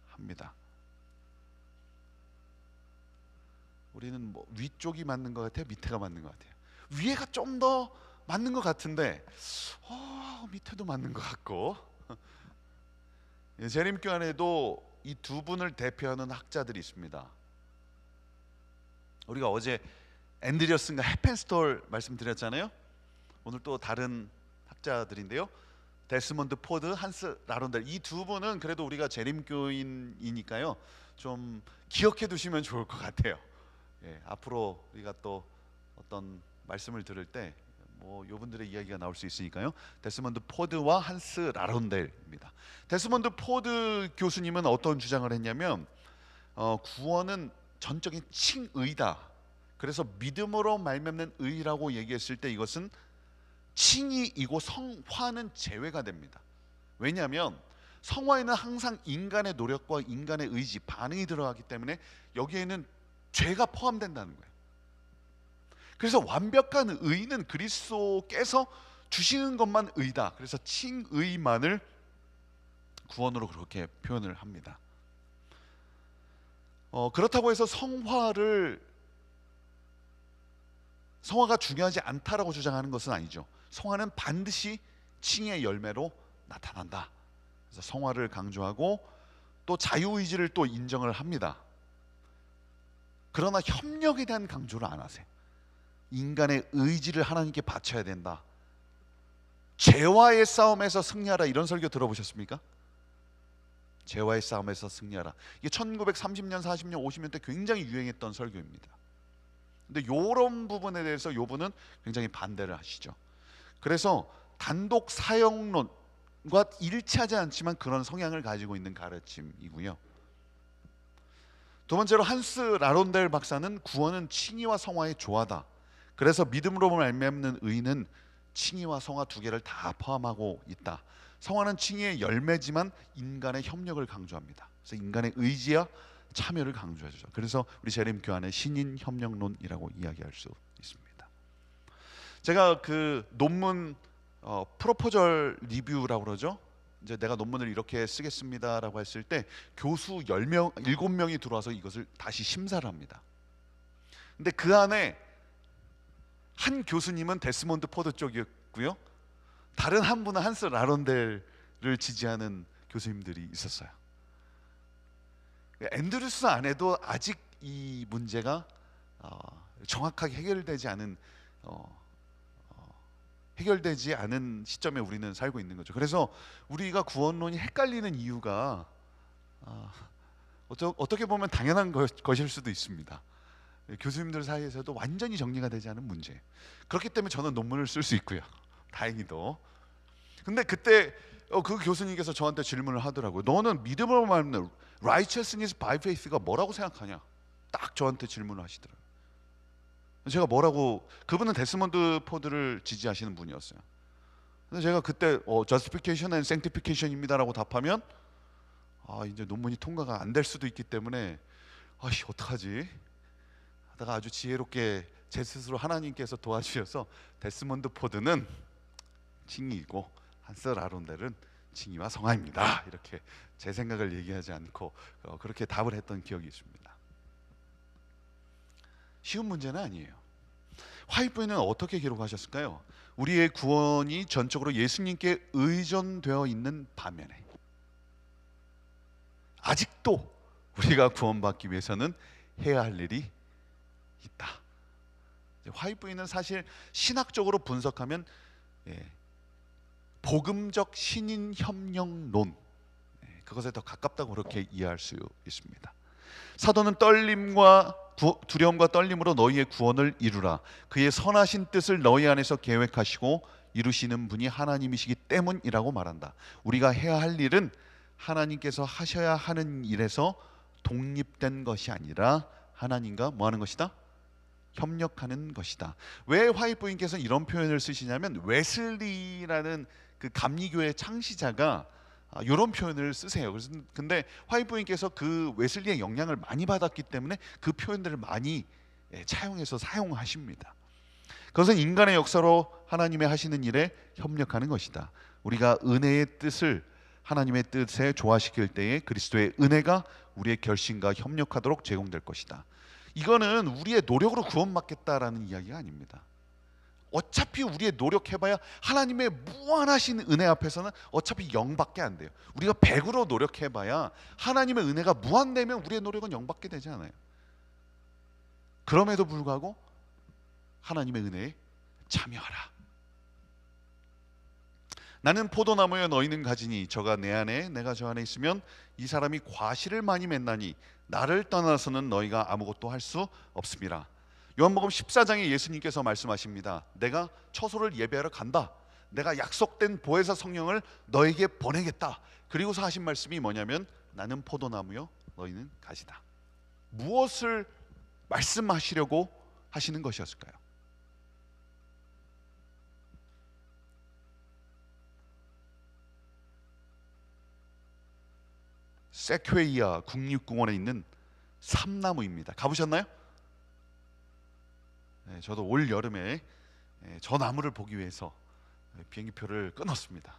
Speaker 1: 합니다. 우리는 뭐 위쪽이 맞는 것 같아요, 밑에가 맞는 것 같아요. 위에가 좀 더 맞는 것 같은데 밑에도 맞는 것 같고. 재림교회 안에도 이 두 분을 대표하는 학자들이 있습니다. 우리가 어제 앤드리어슨과 헤펜스톨 말씀드렸잖아요. 오늘 또 다른 학자들인데요. 데스몬드 포드, 한스 라론델, 이 두 분은 그래도 우리가 재림교인이니까요 좀 기억해 두시면 좋을 것 같아요. 앞으로 우리가 또 어떤 말씀을 들을 때 뭐 이분들의 이야기가 나올 수 있으니까요. 데스몬드 포드와 한스 라론델입니다. 데스몬드 포드 교수님은 어떤 주장을 했냐면 구원은 전적인 칭의다. 그래서 믿음으로 말미암는 의라고 얘기했을 때 이것은 칭의이고 성화는 제외가 됩니다. 왜냐하면 성화에는 항상 인간의 노력과 인간의 의지, 반응이 들어가기 때문에 여기에는 죄가 포함된다는 거예요. 그래서 완벽한 의는 그리스도께서 주시는 것만 의다. 그래서 칭의만을 구원으로 그렇게 표현을 합니다. 그렇다고 해서 성화가 중요하지 않다라고 주장하는 것은 아니죠. 성화는 반드시 칭의의 열매로 나타난다. 그래서 성화를 강조하고 또 자유의지를 또 인정을 합니다. 그러나 협력에 대한 강조를 안 하세요. 인간의 의지를 하나님께 바쳐야 된다. 죄와의 싸움에서 승리하라, 이런 설교 들어보셨습니까? 죄와의 싸움에서 승리하라. 이게 1930년, 40년, 50년 때 굉장히 유행했던 설교입니다. 근데 이런 부분에 대해서 요분은 굉장히 반대를 하시죠. 그래서 단독 사형론과 일치하지 않지만 그런 성향을 가지고 있는 가르침이고요. 두 번째로 한스 라론델 박사는 구원은 칭의와 성화의 조화다. 그래서 믿음으로 말미암는 의는 칭의와 성화 두 개를 다 포함하고 있다. 성화는 칭의의 열매지만 인간의 협력을 강조합니다. 그래서 인간의 의지와 참여를 강조하죠. 그래서 우리 재림교회 안에 신인 협력론이라고 이야기할 수 있습니다. 제가 그 논문 프로포절 리뷰라고 그러죠. 이제 내가 논문을 이렇게 쓰겠습니다라고 했을 때 교수 10명, 7명이 들어와서 이것을 다시 심사를 합니다. 근데 그 안에 한 교수님은 데스몬드 포드 쪽이었고요. 다른 한 분은 한스 라론델을 지지하는 교수님들이 있었어요. 앤드루스 안에도 아직 이 문제가 정확하게 해결되지 않은 시점에 우리는 살고 있는 거죠. 그래서 우리가 구원론이 헷갈리는 이유가 어떻게 보면 당연한 것일 수도 있습니다. 교수님들 사이에서도 완전히 정리가 되지 않은 문제. 그렇기 때문에 저는 논문을 쓸 수 있고요. 다행히도. 근데 그때 그 교수님께서 저한테 질문을 하더라고요. 너는 믿음으로 말하는 righteousness by faith가 뭐라고 생각하냐? 딱 저한테 질문을 하시더라고요. 제가 뭐라고, 그분은 데스몬드 포드를 지지하시는 분이었어요. 근데 제가 그때 justification and sanctification입니다라고 답하면 이제 논문이 통과가 안 될 수도 있기 때문에 어떡하지? 하다가 아주 지혜롭게 제 스스로 하나님께서 도와주셔서 데스몬드 포드는 칭의이고 한스 라론델은 칭의와 성화입니다. 이렇게 제 생각을 얘기하지 않고 그렇게 답을 했던 기억이 있습니다. 쉬운 문제는 아니에요. 화이트보이는 어떻게 기록하셨을까요? 우리의 구원이 전적으로 예수님께 의존되어 있는 반면에 아직도 우리가 구원받기 위해서는 해야 할 일이 있다. 화이트보이는 사실 신학적으로 분석하면 복음적 신인 협력론, 그것에 더 가깝다고 그렇게 이해할 수 있습니다. 사도는 두려움과 떨림으로 너희의 구원을 이루라. 그의 선하신 뜻을 너희 안에서 계획하시고 이루시는 분이 하나님이시기 때문이라고 말한다. 우리가 해야 할 일은 하나님께서 하셔야 하는 일에서 독립된 것이 아니라 하나님과 뭐 하는 것이다? 협력하는 것이다. 왜 화이트 부인께서 이런 표현을 쓰시냐면 웨슬리라는 그 감리교의 창시자가 이런 표현을 쓰세요. 그래서 근데 화이트 부인께서 그 웨슬리의 영향을 많이 받았기 때문에 그 표현들을 많이 차용해서 사용하십니다. 그것은 인간의 역사로 하나님의 하시는 일에 협력하는 것이다. 우리가 은혜의 뜻을 하나님의 뜻에 조화시킬 때에 그리스도의 은혜가 우리의 결심과 협력하도록 제공될 것이다. 이거는 우리의 노력으로 구원받겠다라는 이야기가 아닙니다. 어차피 우리의 노력해봐야 하나님의 무한하신 은혜 앞에서는 어차피 0밖에 안 돼요. 우리가 100으로 노력해봐야 하나님의 은혜가 무한되면 우리의 노력은 0밖에 되지 않아요. 그럼에도 불구하고 하나님의 은혜에 참여하라. 나는 포도나무여 너희는 가지니 저가 내 안에 내가 저 안에 있으면 이 사람이 과실을 많이 맺나니 나를 떠나서는 너희가 아무것도 할 수 없음이라. 요한복음 14장에 예수님께서 말씀하십니다. 내가 처소를 예배하러 간다. 내가 약속된 보혜사 성령을 너에게 보내겠다. 그리고서 하신 말씀이 뭐냐면 나는 포도나무여 너희는 가지다. 무엇을 말씀하시려고 하시는 것이었을까요? 세퀘이아 국립공원에 있는 삼나무입니다. 가보셨나요? 네, 저도 올 여름에 저 나무를 보기 위해서 비행기표를 끊었습니다.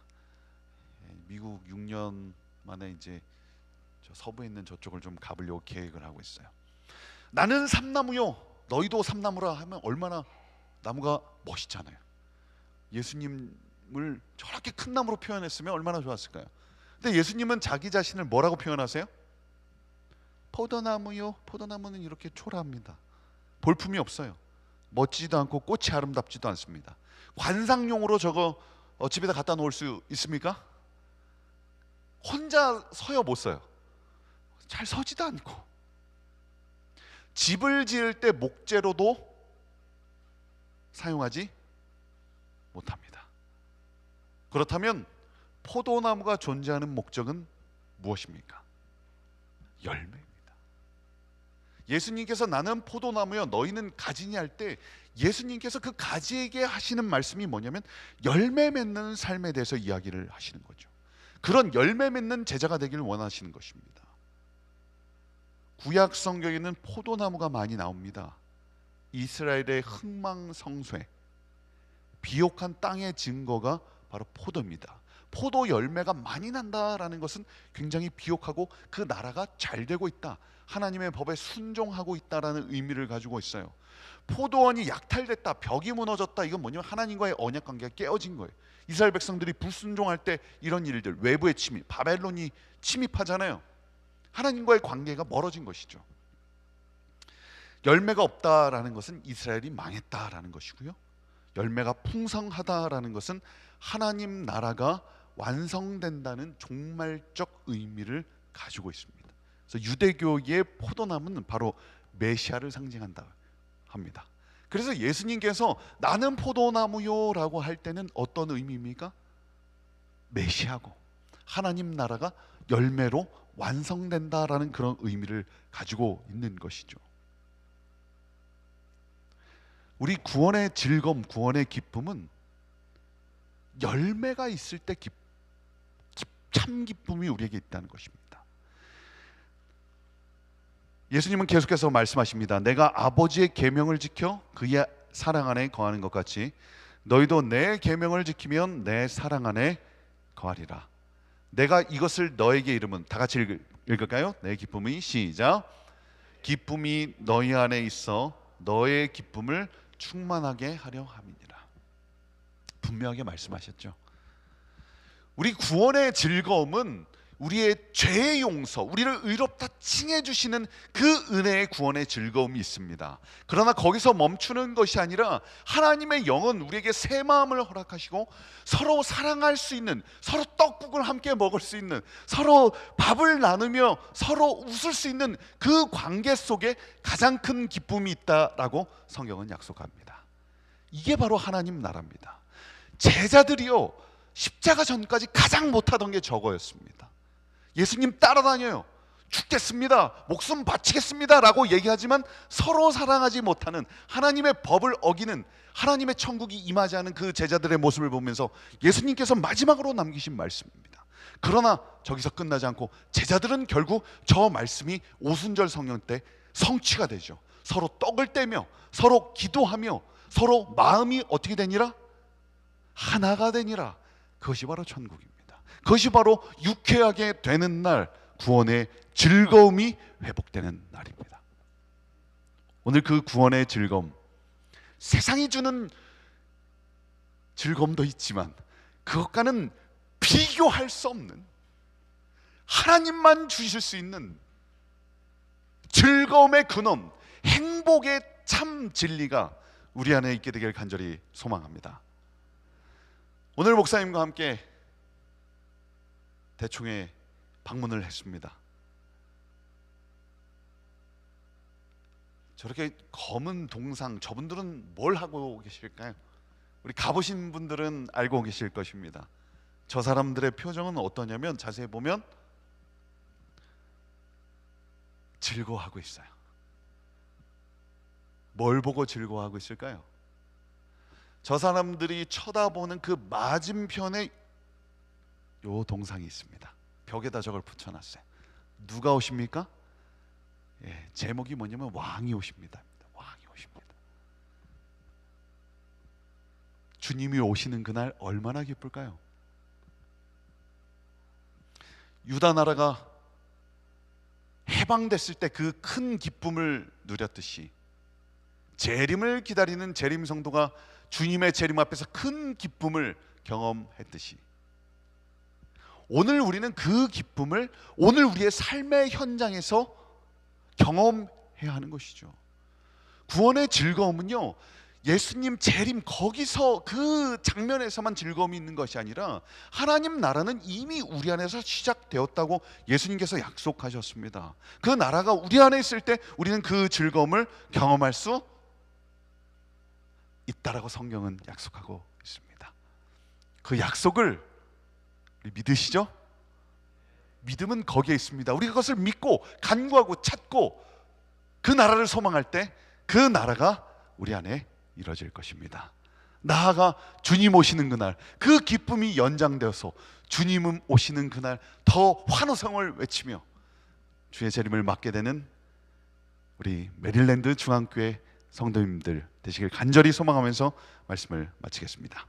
Speaker 1: 미국 6년 만에 이제 저 서부에 있는 저쪽을 좀 가보려고 계획을 하고 있어요. 나는 삼나무요 너희도 삼나무라 하면 얼마나 나무가 멋있잖아요. 예수님을 저렇게 큰 나무로 표현했으면 얼마나 좋았을까요? 근데 예수님은 자기 자신을 뭐라고 표현하세요? 포도나무요. 포도나무는 이렇게 초라합니다. 볼품이 없어요. 멋지지도 않고 꽃이 아름답지도 않습니다. 관상용으로 저거 집에다 갖다 놓을 수 있습니까? 혼자 서요 못 서요? 잘 서지도 않고. 집을 지을 때 목재로도 사용하지 못합니다. 그렇다면 포도나무가 존재하는 목적은 무엇입니까? 열매입니다. 예수님께서 나는 포도나무여 너희는 가지니 할 때 예수님께서 그 가지에게 하시는 말씀이 뭐냐면 열매 맺는 삶에 대해서 이야기를 하시는 거죠. 그런 열매 맺는 제자가 되기를 원하시는 것입니다. 구약 성경에는 포도나무가 많이 나옵니다. 이스라엘의 흥망성쇠, 비옥한 땅의 증거가 바로 포도입니다. 포도 열매가 많이 난다라는 것은 굉장히 비옥하고 그 나라가 잘 되고 있다, 하나님의 법에 순종하고 있다라는 의미를 가지고 있어요. 포도원이 약탈됐다, 벽이 무너졌다, 이건 뭐냐면 하나님과의 언약 관계가 깨어진 거예요. 이스라엘 백성들이 불순종할 때 이런 일들, 외부의 침입, 바벨론이 침입하잖아요. 하나님과의 관계가 멀어진 것이죠. 열매가 없다라는 것은 이스라엘이 망했다라는 것이고요, 열매가 풍성하다라는 것은 하나님 나라가 완성된다는 종말적 의미를 가지고 있습니다. 그래서 유대교의 포도나무는 바로 메시아를 상징한다 합니다. 그래서 예수님께서 나는 포도나무요 라고 할 때는 어떤 의미입니까? 메시아고 하나님 나라가 열매로 완성된다라는 그런 의미를 가지고 있는 것이죠. 우리 구원의 즐거움, 구원의 기쁨은 열매가 있을 때 참 기쁨이 우리에게 있다는 것입니다. 예수님은 계속해서 말씀하십니다. 내가 아버지의 계명을 지켜 그의 사랑 안에 거하는 것 같이 너희도 내 계명을 지키면 내 사랑 안에 거하리라. 내가 이것을 너에게 이름은, 다 같이 읽을까요? 내 기쁨이, 시작. 기쁨이 너희 안에 있어 너의 기쁨을 충만하게 하려 함이니라. 분명하게 말씀하셨죠. 우리 구원의 즐거움은 우리의 죄의 용서, 우리를 의롭다 칭해 주시는 그 은혜의 구원의 즐거움이 있습니다. 그러나 거기서 멈추는 것이 아니라 하나님의 영은 우리에게 새 마음을 허락하시고 서로 사랑할 수 있는, 서로 떡국을 함께 먹을 수 있는, 서로 밥을 나누며 서로 웃을 수 있는 그 관계 속에 가장 큰 기쁨이 있다라고 성경은 약속합니다. 이게 바로 하나님 나라입니다. 제자들이요, 십자가 전까지 가장 못하던 게 저거였습니다. 예수님 따라다녀요. 죽겠습니다, 목숨 바치겠습니다 라고 얘기하지만 서로 사랑하지 못하는, 하나님의 법을 어기는, 하나님의 천국이 임하지 않은 그 제자들의 모습을 보면서 예수님께서 마지막으로 남기신 말씀입니다. 그러나 저기서 끝나지 않고 제자들은 결국 저 말씀이 오순절 성령 때 성취가 되죠. 서로 떡을 떼며 서로 기도하며 서로 마음이 어떻게 되니라? 하나가 되니라. 그것이 바로 천국입니다. 그것이 바로 유쾌하게 되는 날, 구원의 즐거움이 회복되는 날입니다. 오늘 그 구원의 즐거움, 세상이 주는 즐거움도 있지만 그것과는 비교할 수 없는, 하나님만 주실 수 있는 즐거움의 근원, 행복의 참 진리가 우리 안에 있게 되길 간절히 소망합니다. 오늘 목사님과 함께 대충에 방문을 했습니다. 저렇게 검은 동상, 저분들은 뭘 하고 계실까요? 우리 가보신 분들은 알고 계실 것입니다. 저 사람들의 표정은 어떠냐면 자세히 보면 즐거워하고 있어요. 뭘 보고 즐거워하고 있을까요? 저 사람들이 쳐다보는 그 맞은편에 요 동상이 있습니다. 벽에다 저걸 붙여놨어요. 누가 오십니까? 예, 제목이 뭐냐면 왕이 오십니다. 왕이 오십니다. 주님이 오시는 그날 얼마나 기쁠까요? 유다 나라가 해방됐을 때 그 큰 기쁨을 누렸듯이 재림을 기다리는 재림 성도가 주님의 재림 앞에서 큰 기쁨을 경험했듯이 오늘 우리는 그 기쁨을 오늘 우리의 삶의 현장에서 경험해야 하는 것이죠. 구원의 즐거움은요, 예수님 재림 거기서 그 장면에서만 즐거움이 있는 것이 아니라 하나님 나라는 이미 우리 안에서 시작되었다고 예수님께서 약속하셨습니다. 그 나라가 우리 안에 있을 때 우리는 그 즐거움을 경험할 수 있다라고 성경은 약속하고 있습니다. 그 약속을 우리 믿으시죠? 믿음은 거기에 있습니다. 우리가 그것을 믿고 간구하고 찾고 그 나라를 소망할 때 그 나라가 우리 안에 이루어질 것입니다. 나아가 주님 오시는 그날, 그 기쁨이 연장되어서 주님 오시는 그날 더 환호성을 외치며 주의 재림을 맞게 되는 우리 메릴랜드 중앙교회 성도님들 되시길 간절히 소망하면서 말씀을 마치겠습니다.